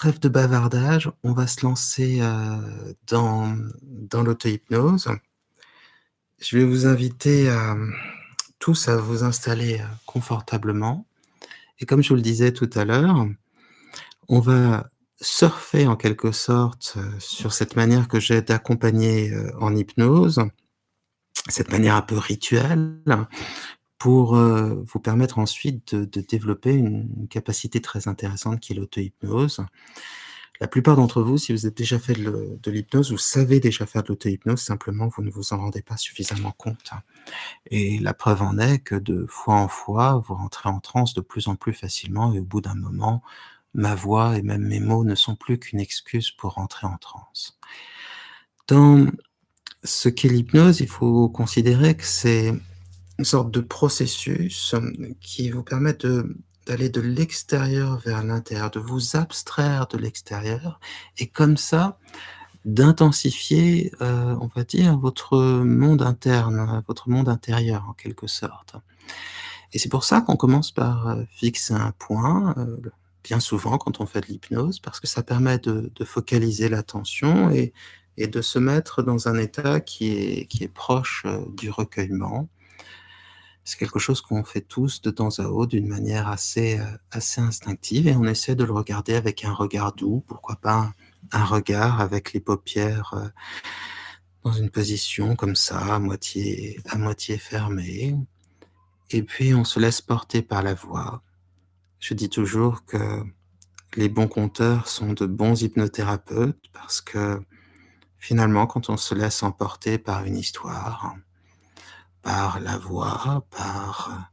trêve de bavardage, on va se lancer, dans l'auto-hypnose. Je vais vous inviter tous à vous installer, confortablement et comme je vous le disais tout à l'heure, on va surfer en quelque sorte, sur cette manière que j'ai d'accompagner, en hypnose, cette manière un peu rituelle pour, vous permettre ensuite de développer une capacité très intéressante qui est l'auto-hypnose. La plupart d'entre vous, si vous avez déjà fait de l'hypnose, vous savez déjà faire de l'auto-hypnose, simplement vous ne vous en rendez pas suffisamment compte. Et la preuve en est que de fois en fois, vous rentrez en transe de plus en plus facilement et au bout d'un moment, ma voix et même mes mots ne sont plus qu'une excuse pour rentrer en transe. Dans ce qu'est l'hypnose, il faut considérer que c'est une sorte de processus, qui vous permet d'aller de l'extérieur vers l'intérieur, de vous abstraire de l'extérieur et comme ça, d'intensifier, on va dire votre monde interne, votre monde intérieur en quelque sorte. Et c'est pour ça qu'on commence par, fixer un point, bien souvent quand on fait de l'hypnose, parce que ça permet de focaliser l'attention et de se mettre dans un état qui est proche, du recueillement. C'est quelque chose qu'on fait tous de temps à autre d'une manière assez instinctive et on essaie de le regarder avec un regard doux, pourquoi pas un regard avec les paupières, dans une position comme ça, à moitié fermée et puis on se laisse porter par la voix. Je dis toujours que les bons conteurs sont de bons hypnothérapeutes parce que, finalement, quand on se laisse emporter par une histoire, par la voix, par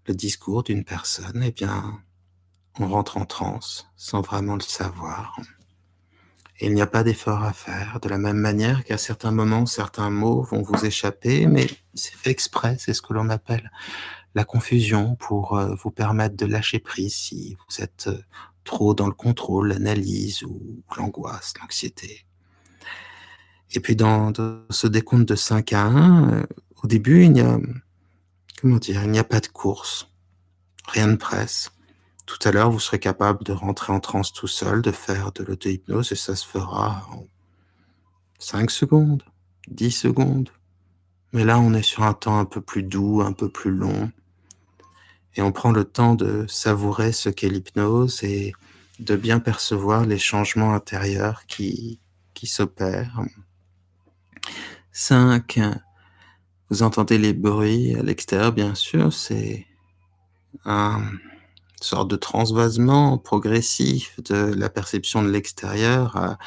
le discours d'une personne, eh bien, on rentre en transe sans vraiment le savoir. Et il n'y a pas d'effort à faire, de la même manière qu'à certains moments, certains mots vont vous échapper, mais c'est fait exprès, c'est ce que l'on appelle la confusion pour, vous permettre de lâcher prise si vous êtes, trop dans le contrôle, l'analyse ou l'angoisse, l'anxiété. Et puis dans ce décompte de 5 à 1, au début, il n'y a, comment dire? Il n'y a pas de course, rien ne presse. Tout à l'heure, vous serez capable de rentrer en transe tout seul, de faire de l'auto-hypnose et ça se fera en 5 secondes, 10 secondes. Mais là, on est sur un temps un peu plus doux, un peu plus long et on prend le temps de savourer ce qu'est l'hypnose et de bien percevoir les changements intérieurs qui s'opèrent. 5, vous entendez les bruits à l'extérieur, bien sûr, c'est une sorte de transvasement progressif de la perception de l'extérieur à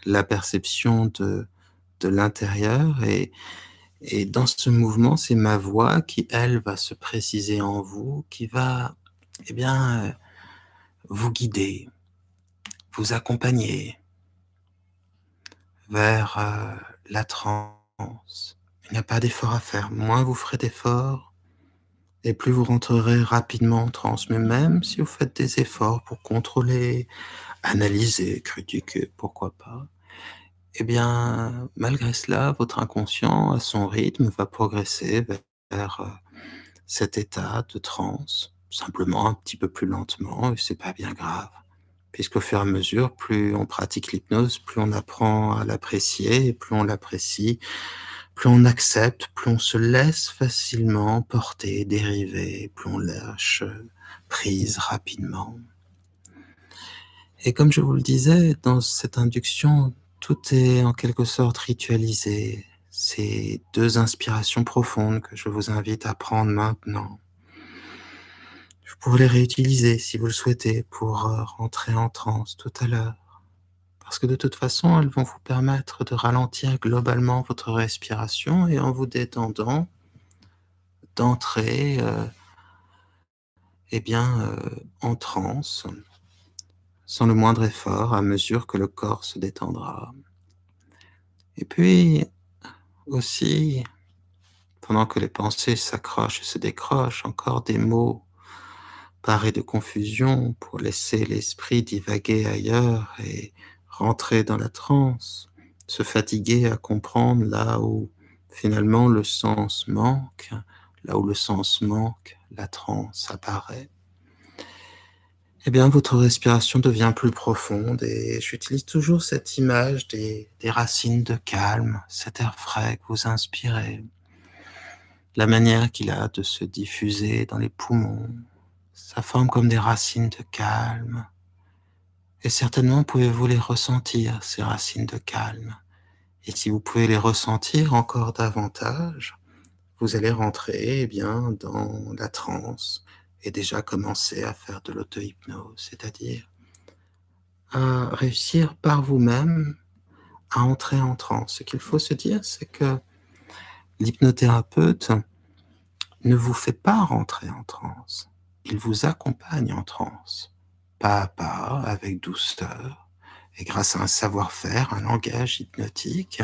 la perception de l'intérieur et dans ce mouvement, c'est ma voix qui, elle, va se préciser en vous, qui va, eh bien, vous guider, vous accompagner vers, la transe. Il n'y a pas d'effort à faire. Moins vous ferez d'efforts et plus vous rentrerez rapidement en transe. Mais même si vous faites des efforts pour contrôler, analyser, critiquer, pourquoi pas, eh bien, malgré cela, votre inconscient, à son rythme, va progresser vers, cet état de transe, simplement un petit peu plus lentement et c'est pas bien grave. Puisqu'au fur et à mesure, plus on pratique l'hypnose, plus on apprend à l'apprécier et plus on l'apprécie, plus on accepte, plus on se laisse facilement porter, dériver, plus on lâche, prise rapidement. Et comme je vous le disais, dans cette induction, tout est en quelque sorte ritualisé. Ces 2 inspirations profondes que je vous invite à prendre maintenant. Vous pourrez les réutiliser si vous le souhaitez pour, rentrer en transe tout à l'heure. Parce que de toute façon, elles vont vous permettre de ralentir globalement votre respiration et en vous détendant, d'entrer, eh bien, en transe, sans le moindre effort, à mesure que le corps se détendra. Et puis, aussi, pendant que les pensées s'accrochent et se décrochent, encore des mots parés de confusion pour laisser l'esprit divaguer ailleurs et rentrer dans la transe, se fatiguer à comprendre là où finalement le sens manque, là où le sens manque, la transe apparaît. Eh bien, votre respiration devient plus profonde et j'utilise toujours cette image des racines de calme, cet air frais que vous inspirez, la manière qu'il a de se diffuser dans les poumons. Ça forme comme des racines de calme. Et certainement pouvez-vous les ressentir, ces racines de calme. Et si vous pouvez les ressentir encore davantage, vous allez rentrer bien dans la transe et déjà commencer à faire de l'auto-hypnose, c'est-à-dire à réussir par vous-même à entrer en transe. Ce qu'il faut se dire, c'est que l'hypnothérapeute ne vous fait pas rentrer en transe. Il vous accompagne en transe, pas à pas, avec douceur, et grâce à un savoir-faire, un langage hypnotique,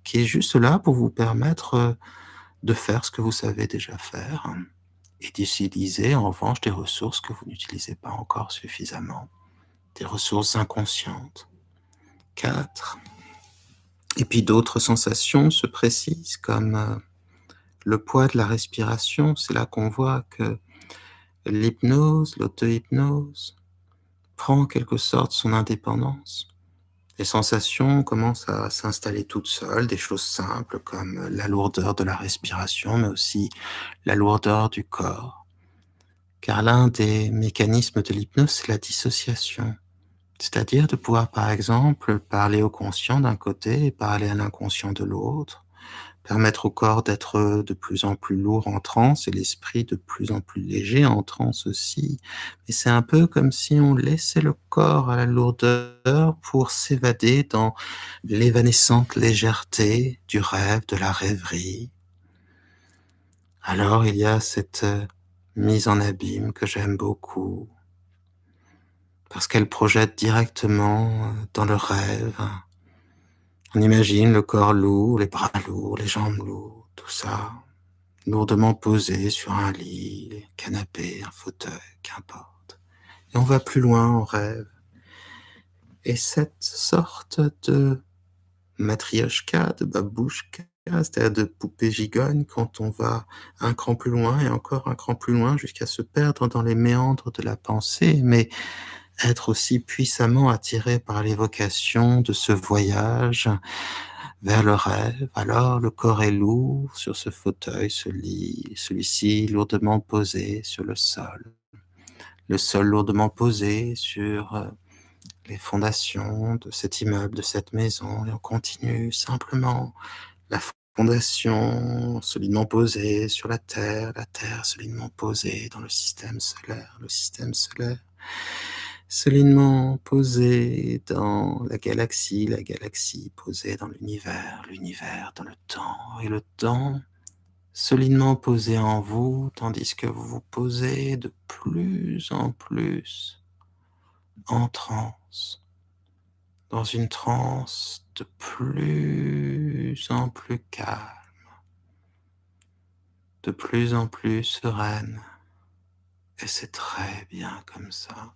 qui est juste là pour vous permettre de faire ce que vous savez déjà faire, et d'utiliser en revanche des ressources que vous n'utilisez pas encore suffisamment, des ressources inconscientes. 4. Et puis d'autres sensations se précisent comme le poids de la respiration. C'est là qu'on voit que l'hypnose, l'auto-hypnose, prend en quelque sorte son indépendance. Les sensations commencent à s'installer toutes seules, des choses simples comme la lourdeur de la respiration, mais aussi la lourdeur du corps. Car l'un des mécanismes de l'hypnose, c'est la dissociation. C'est-à-dire de pouvoir, par exemple, parler au conscient d'un côté et parler à l'inconscient de l'autre, permettre au corps d'être de plus en plus lourd en transe et l'esprit de plus en plus léger en transe aussi. Mais c'est un peu comme si on laissait le corps à la lourdeur pour s'évader dans l'évanescente légèreté du rêve, de la rêverie. Alors il y a cette mise en abîme que j'aime beaucoup, parce qu'elle projette directement dans le rêve. On imagine le corps lourd, les bras lourds, les jambes lourdes, tout ça, lourdement posé sur un lit, canapé, un fauteuil, qu'importe. Et on va plus loin en rêve. Et cette sorte de matrioshka, de babouchka, c'est-à-dire de poupée gigogne, quand on va un cran plus loin et encore un cran plus loin jusqu'à se perdre dans les méandres de la pensée, mais être aussi puissamment attiré par l'évocation de ce voyage vers le rêve. Alors le corps est lourd sur ce fauteuil, ce lit, celui-ci lourdement posé sur le sol lourdement posé sur les fondations de cet immeuble, de cette maison, et on continue simplement la fondation solidement posée sur la terre solidement posée dans le système solaire solidement posée dans la galaxie posée dans l'univers, l'univers dans le temps, et le temps solidement posé en vous, tandis que vous vous posez de plus en plus en transe, dans une transe de plus en plus calme, de plus en plus sereine. Et c'est très bien comme ça.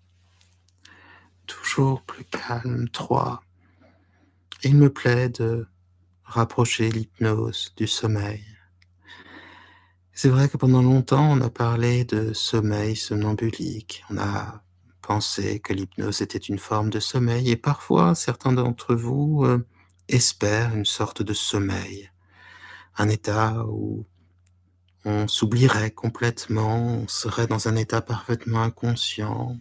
Toujours plus calme. 3. Il me plaît de rapprocher l'hypnose du sommeil. C'est vrai que pendant longtemps, on a parlé de sommeil somnambulique. On a pensé que l'hypnose était une forme de sommeil et parfois certains d'entre vous espèrent une sorte de sommeil, un état où on s'oublierait complètement, on serait dans un état parfaitement inconscient.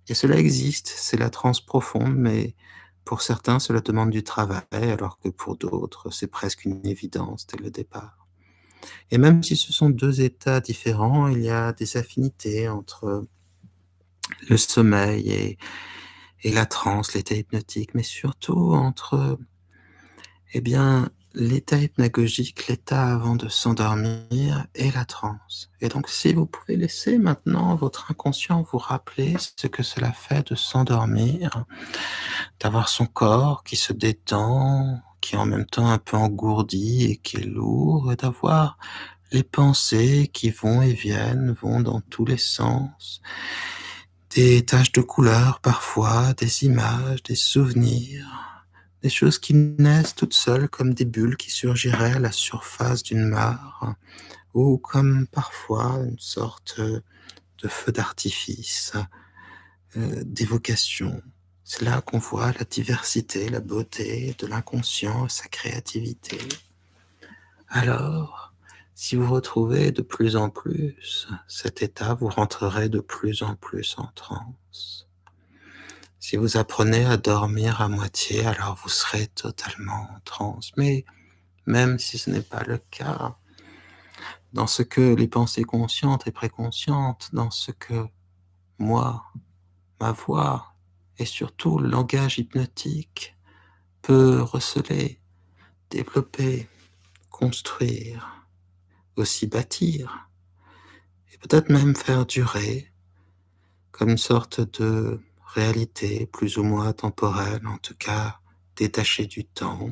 Et cela existe, c'est la transe profonde, mais pour certains, cela demande du travail, alors que pour d'autres, c'est presque une évidence dès le départ. Et même si ce sont 2 états différents, il y a des affinités entre le sommeil et la transe, l'état hypnotique, mais surtout entre, eh bien, l'état hypnagogique, l'état avant de s'endormir et la transe. Et donc si vous pouvez laisser maintenant votre inconscient vous rappeler ce que cela fait de s'endormir, d'avoir son corps qui se détend, qui est en même temps un peu engourdi et qui est lourd, et d'avoir les pensées qui vont et viennent, vont dans tous les sens, des taches de couleur parfois, des images, des souvenirs, des choses qui naissent toutes seules comme des bulles qui surgiraient à la surface d'une mare, ou comme parfois une sorte de feu d'artifice d'évocation. C'est là qu'on voit la diversité, la beauté de l'inconscient et sa créativité. Alors, si vous retrouvez de plus en plus cet état, vous rentrerez de plus en plus en transe. Si vous apprenez à dormir à moitié, alors vous serez totalement en transe. Mais même si ce n'est pas le cas, dans ce que les pensées conscientes et préconscientes, dans ce que moi, ma voix et surtout le langage hypnotique peut receler, développer, construire, aussi bâtir, et peut-être même faire durer comme une sorte de réalité plus ou moins temporelle, en tout cas détachée du temps,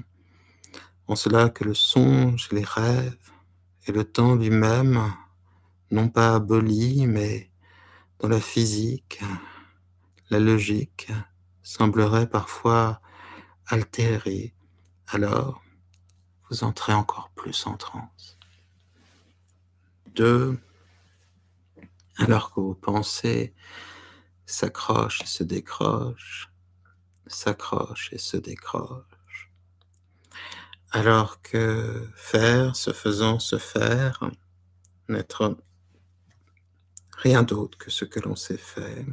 en cela que le songe, les rêves et le temps lui-même, non pas abolis, mais dans la physique, la logique, semblerait parfois altérés. Alors, vous entrez encore plus en transe. 2. Alors que vos pensées s'accrochent et se décrochent, s'accrochent et se décrochent. Alors que faire, se faisant se faire, n'être rien d'autre que ce que l'on s'est fait.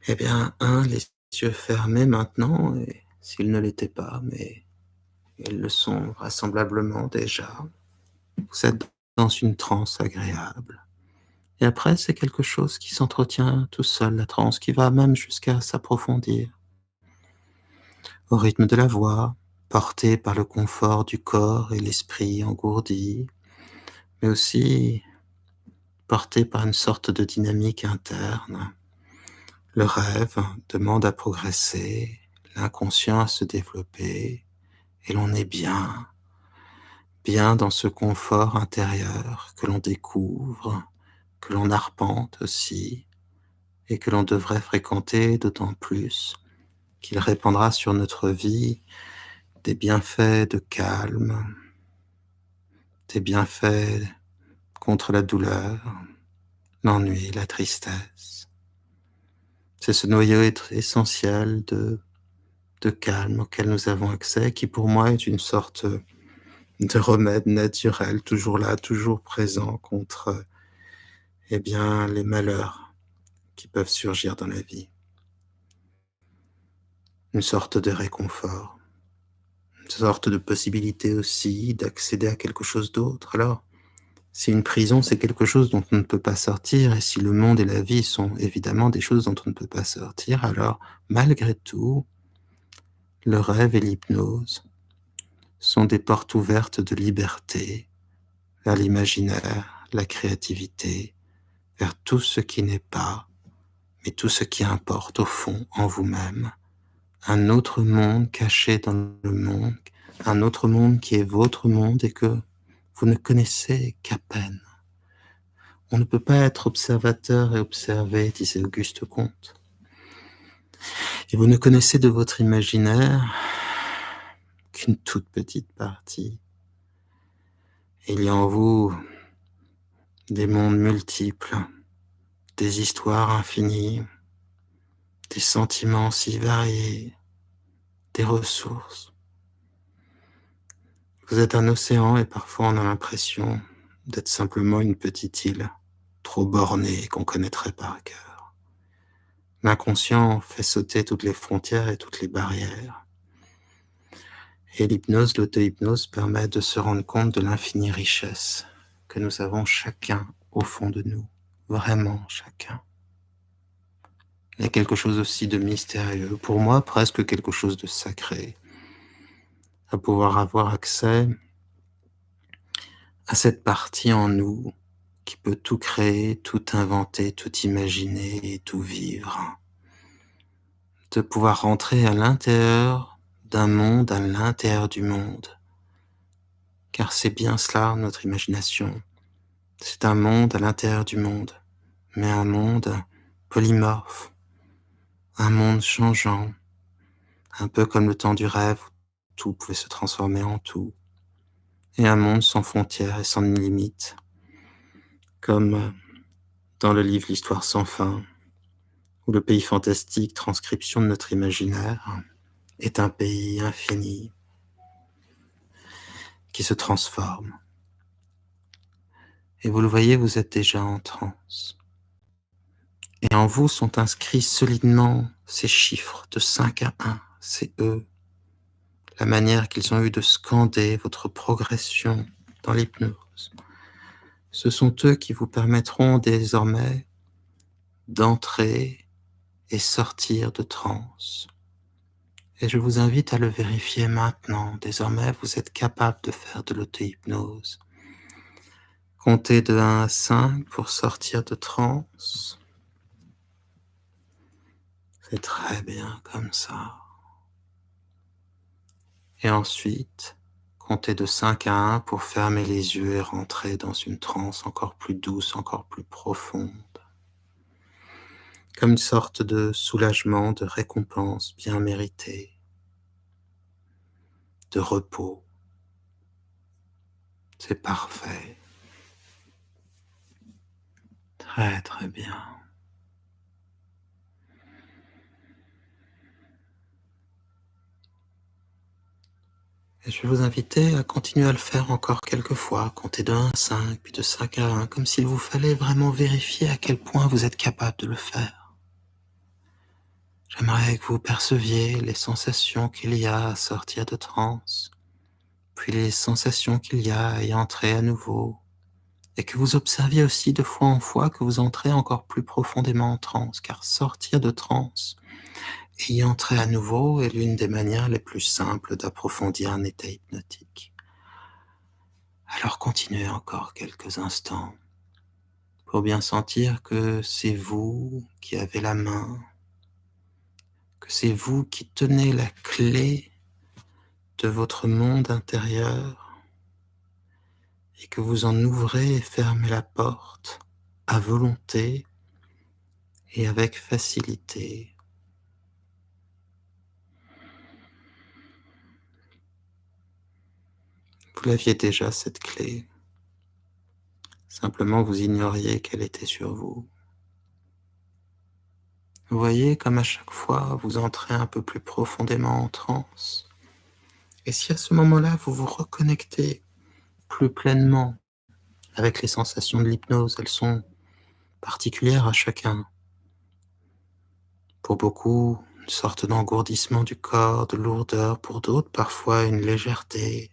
Eh bien, les yeux fermés maintenant, et s'ils ne l'étaient pas, mais ils le sont vraisemblablement déjà. Vous êtes dans une transe agréable. Et après, c'est quelque chose qui s'entretient tout seul, la transe, qui va même jusqu'à s'approfondir. Au rythme de la voix, porté par le confort du corps et l'esprit engourdi, mais aussi porté par une sorte de dynamique interne. Le rêve demande à progresser, l'inconscient à se développer, et l'on est bien, bien dans ce confort intérieur que l'on découvre, que l'on arpente aussi, et que l'on devrait fréquenter d'autant plus qu'il répandra sur notre vie des bienfaits de calme, des bienfaits contre la douleur, l'ennui, la tristesse. C'est ce noyau essentiel de calme auquel nous avons accès, qui pour moi est une sorte de remède naturel, toujours là, toujours présent contre les malheurs qui peuvent surgir dans la vie. Une sorte de réconfort, une sorte de possibilité aussi d'accéder à quelque chose d'autre. Alors, si une prison, c'est quelque chose dont on ne peut pas sortir, et si le monde et la vie sont évidemment des choses dont on ne peut pas sortir, alors, malgré tout, le rêve et l'hypnose sont des portes ouvertes de liberté vers l'imaginaire, la créativité, vers tout ce qui n'est pas, mais tout ce qui importe au fond en vous-même. Un autre monde caché dans le monde, un autre monde qui est votre monde et que vous ne connaissez qu'à peine. On ne peut pas être observateur et observé, disait Auguste Comte. Et vous ne connaissez de votre imaginaire qu'une toute petite partie. Il y a en vous des mondes multiples, des histoires infinies, des sentiments si variés, des ressources. Vous êtes un océan et parfois on a l'impression d'être simplement une petite île, trop bornée qu'on connaîtrait par cœur. L'inconscient fait sauter toutes les frontières et toutes les barrières. Et l'hypnose, l'auto-hypnose permet de se rendre compte de l'infinie richesse que nous avons chacun au fond de nous, vraiment chacun. Il y a quelque chose aussi de mystérieux, pour moi presque quelque chose de sacré, à pouvoir avoir accès à cette partie en nous qui peut tout créer, tout inventer, tout imaginer et tout vivre. De pouvoir rentrer à l'intérieur d'un monde, à l'intérieur du monde. Car c'est bien cela, notre imagination. C'est un monde à l'intérieur du monde, mais un monde polymorphe, un monde changeant, un peu comme le temps du rêve où tout pouvait se transformer en tout, et un monde sans frontières et sans limites, comme dans le livre L'Histoire sans fin, où le pays fantastique, transcription de notre imaginaire, est un pays infini qui se transforme. Et vous le voyez, vous êtes déjà en transe. Et en vous sont inscrits solidement ces chiffres de 5 à 1, c'est eux, la manière qu'ils ont eu de scander votre progression dans l'hypnose. Ce sont eux qui vous permettront désormais d'entrer et sortir de transe. Et je vous invite à le vérifier maintenant. Désormais, vous êtes capable de faire de l'auto-hypnose. Comptez de 1 à 5 pour sortir de transe. C'est très bien comme ça. Et ensuite, comptez de 5 à 1 pour fermer les yeux et rentrer dans une transe encore plus douce, encore plus profonde. Comme une sorte de soulagement, de récompense bien méritée, de repos. C'est parfait. Très très bien. Et je vais vous inviter à continuer à le faire encore quelques fois, compter de 1 à 5, puis de 5 à 1, comme s'il vous fallait vraiment vérifier à quel point vous êtes capable de le faire. J'aimerais que vous perceviez les sensations qu'il y a à sortir de transe, puis les sensations qu'il y a à y entrer à nouveau, et que vous observiez aussi de fois en fois que vous entrez encore plus profondément en transe, car sortir de transe et y entrer à nouveau est l'une des manières les plus simples d'approfondir un état hypnotique. Alors continuez encore quelques instants pour bien sentir que c'est vous qui avez la main, que c'est vous qui tenez la clé de votre monde intérieur et que vous en ouvrez et fermez la porte à volonté et avec facilité. Vous l'aviez déjà cette clé, simplement vous ignoriez qu'elle était sur vous. Vous voyez comme à chaque fois vous entrez un peu plus profondément en transe. Et si à ce moment-là vous vous reconnectez plus pleinement avec les sensations de l'hypnose, elles sont particulières à chacun. Pour beaucoup, une sorte d'engourdissement du corps, de lourdeur, pour d'autres parfois une légèreté.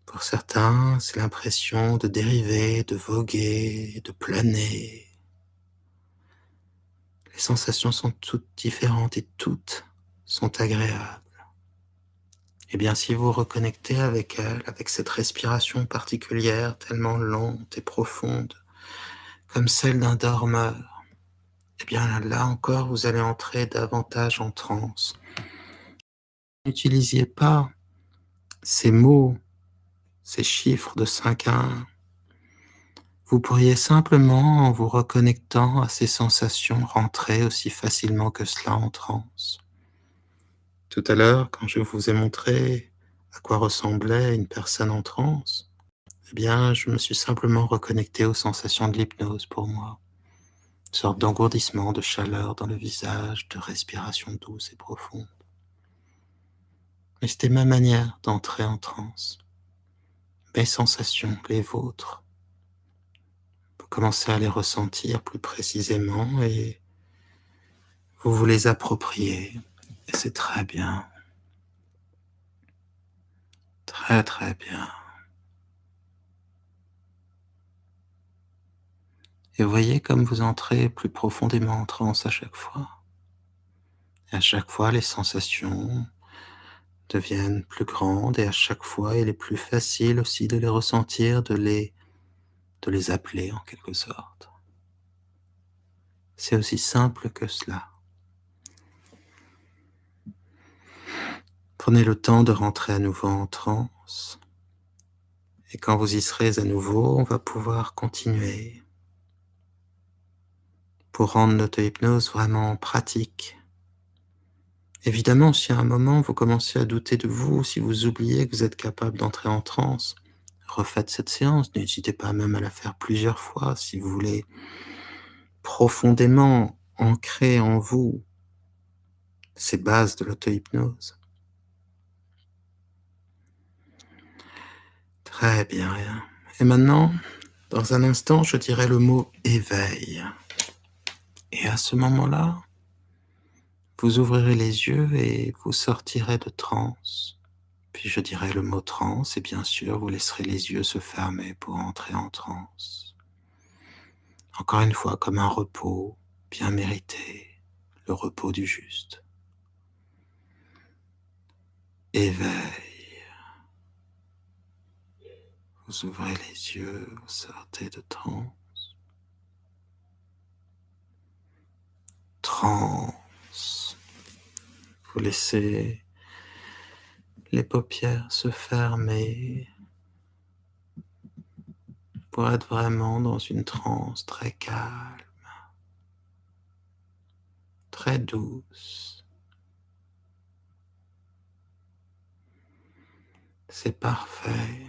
Pour certains, c'est l'impression de dériver, de voguer, de planer. Les sensations sont toutes différentes et toutes sont agréables. Eh bien, si vous reconnectez avec elle, avec cette respiration particulière, tellement lente et profonde, comme celle d'un dormeur, eh bien là encore, vous allez entrer davantage en transe. N'utilisiez pas ces mots, ces chiffres de 5 à 1. Vous pourriez simplement, en vous reconnectant à ces sensations, rentrer aussi facilement que cela en transe. Tout à l'heure, quand je vous ai montré à quoi ressemblait une personne en transe, eh bien, je me suis simplement reconnecté aux sensations de l'hypnose pour moi. Une sorte d'engourdissement, de chaleur dans le visage, de respiration douce et profonde. Mais c'était ma manière d'entrer en transe. Mes sensations, les vôtres. Vous commencez à les ressentir plus précisément et vous vous les appropriez. Et c'est très bien. Très très bien. Et vous voyez comme vous entrez plus profondément en transe à chaque fois. Et à chaque fois, les sensations deviennent plus grandes et à chaque fois, il est plus facile aussi de les ressentir, de les appeler en quelque sorte. C'est aussi simple que cela. Prenez le temps de rentrer à nouveau en transe. Et quand vous y serez à nouveau, on va pouvoir continuer pour rendre l'auto-hypnose vraiment pratique. Évidemment, si à un moment vous commencez à douter de vous, si vous oubliez que vous êtes capable d'entrer en transe, refaites cette séance. N'hésitez pas même à la faire plusieurs fois si vous voulez profondément ancrer en vous ces bases de l'auto-hypnose. Très bien. Et maintenant, dans un instant, je dirai le mot éveil. Et à ce moment-là, vous ouvrirez les yeux et vous sortirez de transe. Puis je dirai le mot transe et bien sûr, vous laisserez les yeux se fermer pour entrer en transe. Encore une fois, comme un repos bien mérité, le repos du juste. Éveil. Vous ouvrez les yeux, vous sortez de transe. Transe. Vous laissez les paupières se fermer pour être vraiment dans une transe très calme, très douce. C'est parfait.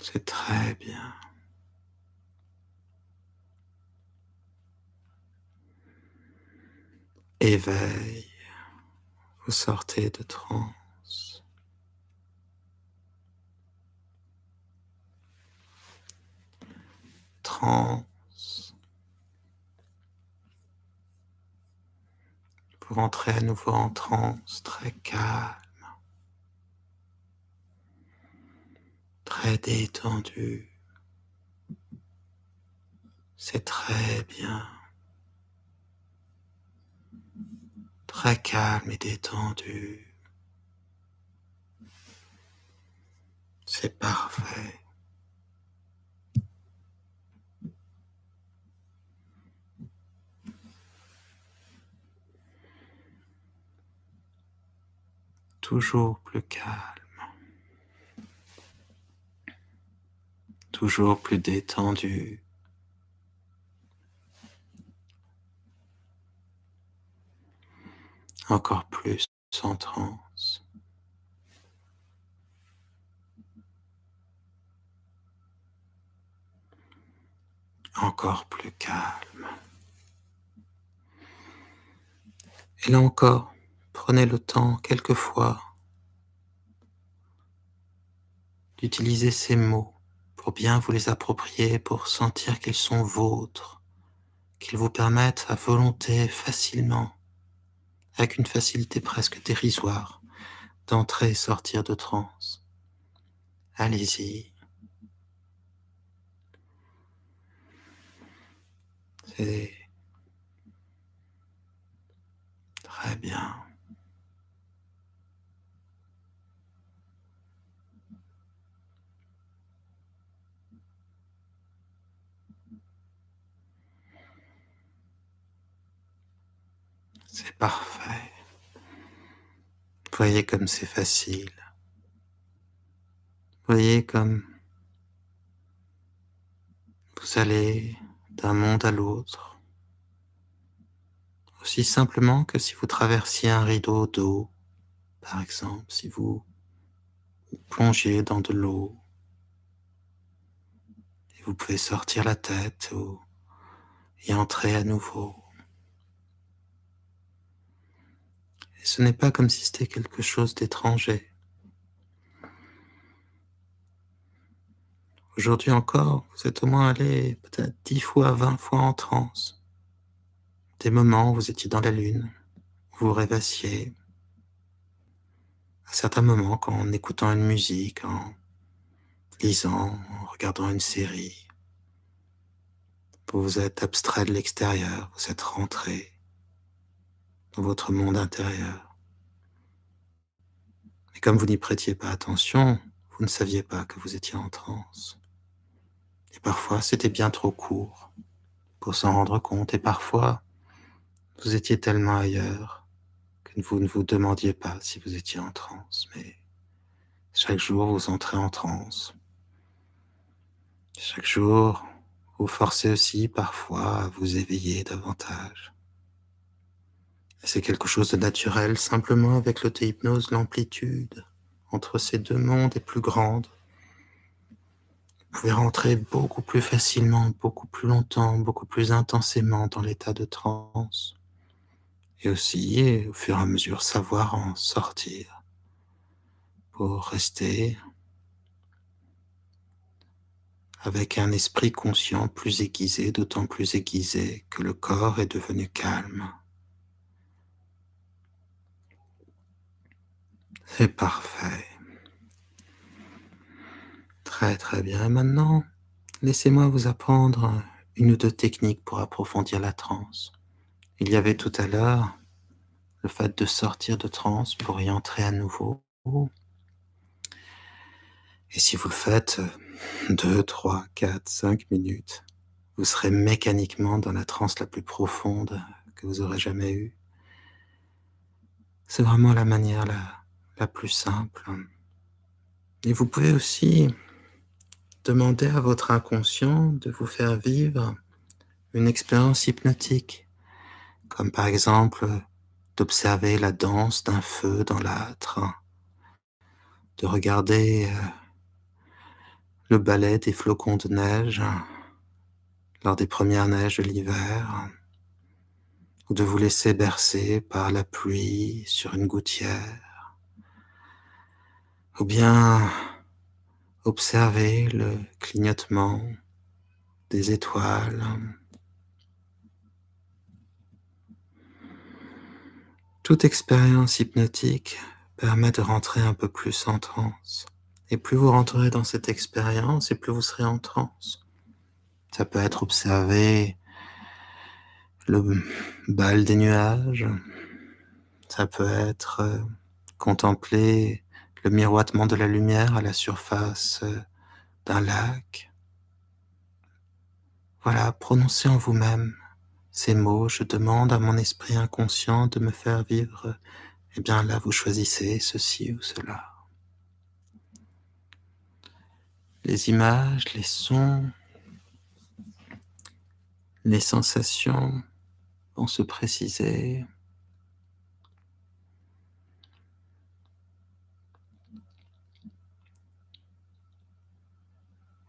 C'est très bien. Éveil. Vous sortez de transe. Transe. Vous rentrez à nouveau en transe, très calme, très détendu. C'est très bien. Très calme et détendu. C'est parfait. Toujours plus calme. Toujours plus détendu. Encore plus en transe. Encore plus calme. Et là encore, prenez le temps quelquefois d'utiliser ces mots pour bien vous les approprier, pour sentir qu'ils sont vôtres, qu'ils vous permettent à volonté facilement, avec une facilité presque dérisoire, d'entrer et sortir de transe. Allez-y. C'est très bien. C'est parfait. Voyez comme c'est facile. Voyez comme vous allez d'un monde à l'autre, aussi simplement que si vous traversiez un rideau d'eau, par exemple, si vous plongiez dans de l'eau, et vous pouvez sortir la tête et entrer à nouveau. Et ce n'est pas comme si c'était quelque chose d'étranger. Aujourd'hui encore, vous êtes au moins allé peut-être 10 fois, 20 fois en transe. Des moments où vous étiez dans la lune, vous rêvassiez. À certains moments, en écoutant une musique, en lisant, en regardant une série, vous vous êtes abstrait de l'extérieur, vous êtes rentré dans votre monde intérieur. Et comme vous n'y prêtiez pas attention, vous ne saviez pas que vous étiez en transe. Et parfois, c'était bien trop court pour s'en rendre compte. Et parfois, vous étiez tellement ailleurs que vous ne vous demandiez pas si vous étiez en transe. Mais chaque jour, vous entrez en transe. Chaque jour, vous forcez aussi parfois à vous éveiller davantage. C'est quelque chose de naturel, simplement avec l'auto-hypnose, l'amplitude entre ces 2 mondes est plus grande. Vous pouvez rentrer beaucoup plus facilement, beaucoup plus longtemps, beaucoup plus intensément dans l'état de transe et aussi, au fur et à mesure, savoir en sortir pour rester avec un esprit conscient plus aiguisé, d'autant plus aiguisé que le corps est devenu calme. C'est parfait. Très très bien. Et maintenant, laissez-moi vous apprendre une ou deux techniques pour approfondir la transe. Il y avait tout à l'heure le fait de sortir de transe pour y entrer à nouveau. Et si vous le faites 2, 3, 4, 5 minutes, vous serez mécaniquement dans la transe la plus profonde que vous aurez jamais eue. C'est vraiment la manière la plus simple. Et vous pouvez aussi demander à votre inconscient de vous faire vivre une expérience hypnotique, comme par exemple d'observer la danse d'un feu dans l'âtre, de regarder le ballet des flocons de neige lors des premières neiges de l'hiver, ou de vous laisser bercer par la pluie sur une gouttière, ou bien observer le clignotement des étoiles. Toute expérience hypnotique permet de rentrer un peu plus en transe. Et plus vous rentrerez dans cette expérience, et plus vous serez en transe. Ça peut être observer le bal des nuages, ça peut être contempler le miroitement de la lumière à la surface d'un lac. Voilà, prononcez en vous-même ces mots. Je demande à mon esprit inconscient de me faire vivre. Eh bien là, vous choisissez ceci ou cela. Les images, les sons, les sensations vont se préciser.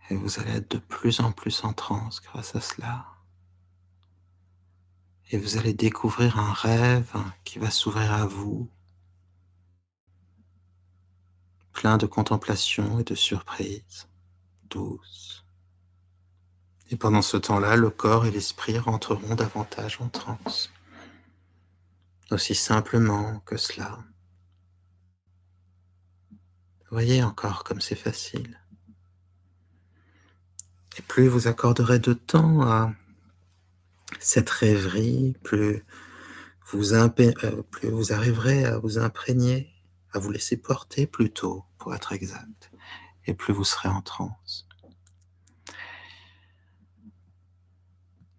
Et vous allez être de plus en plus en transe grâce à cela. Et vous allez découvrir un rêve qui va s'ouvrir à vous, plein de contemplation et de surprises douces. Et pendant ce temps-là, le corps et l'esprit rentreront davantage en transe. Aussi simplement que cela. Vous voyez encore comme c'est facile. Et plus vous accorderez de temps à cette rêverie, plus vous arriverez à vous imprégner, à vous laisser porter plutôt, pour être exact, et plus vous serez en transe.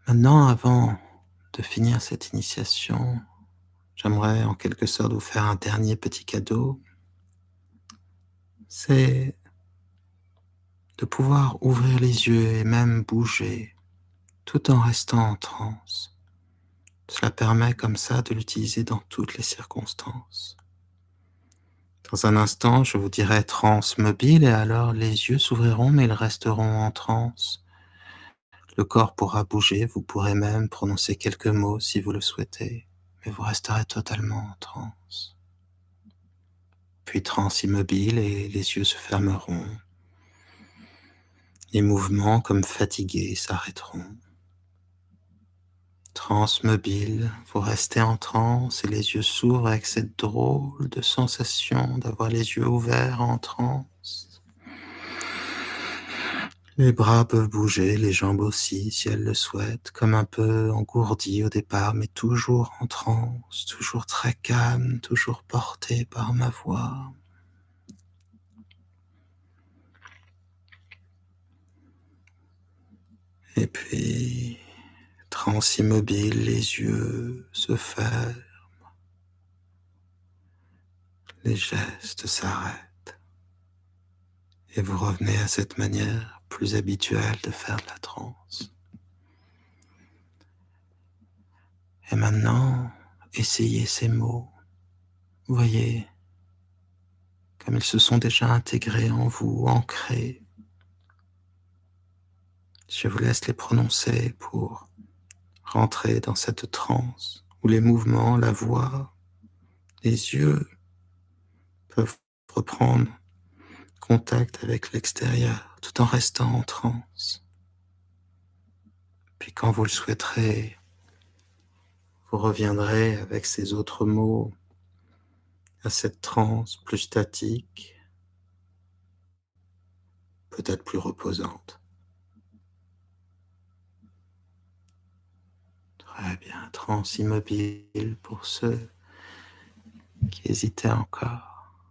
Maintenant, avant de finir cette initiation, j'aimerais en quelque sorte vous faire un dernier petit cadeau. C'est de pouvoir ouvrir les yeux et même bouger tout en restant en transe. Cela permet comme ça de l'utiliser dans toutes les circonstances. Dans un instant, je vous dirai transe mobile et alors les yeux s'ouvriront mais ils resteront en transe. Le corps pourra bouger, vous pourrez même prononcer quelques mots si vous le souhaitez, mais vous resterez totalement en transe. Puis transe immobile et les yeux se fermeront. Les mouvements comme fatigués s'arrêteront. Transe mobile, vous restez en transe et les yeux s'ouvrent avec cette drôle de sensation d'avoir les yeux ouverts en transe. Les bras peuvent bouger, les jambes aussi, si elles le souhaitent, comme un peu engourdies au départ, mais toujours en transe, toujours très calme, toujours porté par ma voix. Et puis, transe immobile, les yeux se ferment, les gestes s'arrêtent. Et vous revenez à cette manière plus habituelle de faire de la transe. Et maintenant, essayez ces mots. Vous voyez comme ils se sont déjà intégrés en vous, ancrés. Je vous laisse les prononcer pour rentrer dans cette transe où les mouvements, la voix, les yeux peuvent reprendre contact avec l'extérieur tout en restant en transe. Puis quand vous le souhaiterez, vous reviendrez avec ces autres mots à cette transe plus statique, peut-être plus reposante. Très bien, transe immobile pour ceux qui hésitaient encore.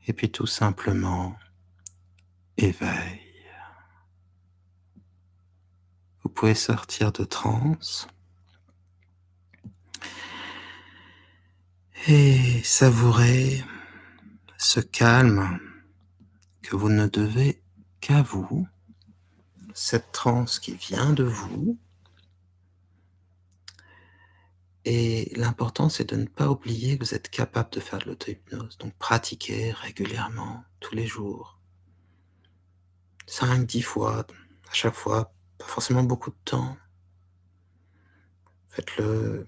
Et puis tout simplement, éveil. Vous pouvez sortir de transe et savourer ce calme que vous ne devez qu'à vous, cette transe qui vient de vous. Et l'important, c'est de ne pas oublier que vous êtes capable de faire de l'auto-hypnose. Donc pratiquez régulièrement, tous les jours, 5, 10 fois, à chaque fois, pas forcément beaucoup de temps. Faites-le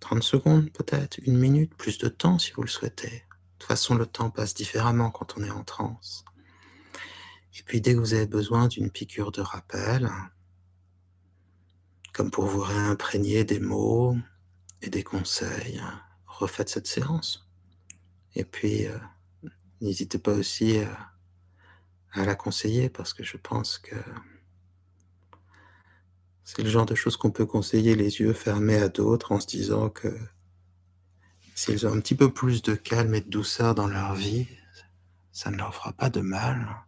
30 secondes peut-être, 1 minute, plus de temps si vous le souhaitez. De toute façon, le temps passe différemment quand on est en transe. Et puis dès que vous avez besoin d'une piqûre de rappel, comme pour vous réimprégner des mots et des conseils, refaites cette séance. Et puis, n'hésitez pas aussi à la conseiller parce que je pense que c'est le genre de choses qu'on peut conseiller les yeux fermés à d'autres en se disant que s'ils ont un petit peu plus de calme et de douceur dans leur vie, ça ne leur fera pas de mal.